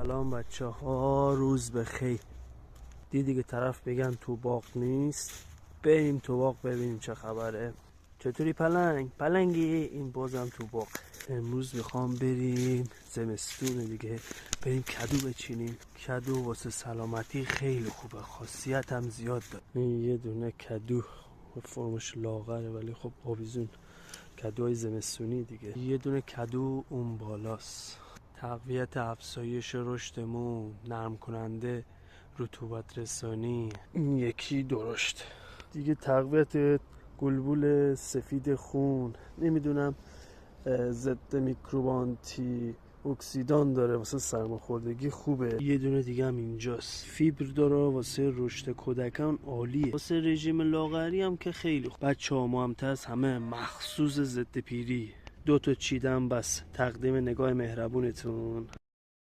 سلام بچه ها، روز بخیر. دیدی که طرف بگن تو باغ نیست، بریم تو باغ ببینیم چه خبره. چطوری پلنگی؟ این بازم تو باغ. امروز میخوام بریم، زمستونه دیگه، بریم کدو بچینیم. کدو واسه سلامتی خیلی خوبه، خاصیت هم زیاد داره. این یه دونه کدو فرمش لاغره ولی خب آویزون، کدوهای زمستونی دیگه. یه دونه کدو اون بالاست، تقویت افزایش رشد مو، نرم کننده رطوبت رسانی. این یکی درشت دیگه، تقویت گلبول سفید خون، نمیدونم ضد میکروب آنتی اکسیدان داره، واسه سرماخوردگی خوبه. یه دونه دیگه هم اینجاست، فیبر داره، واسه رشد کودکان عالیه، واسه رژیم لاغری هم که خیلی خوب. بچه‌ها مهمتر از همه مخصوص ضد پیری. 2 تا چیدم بس. تقدیم نگاه مهربونتون.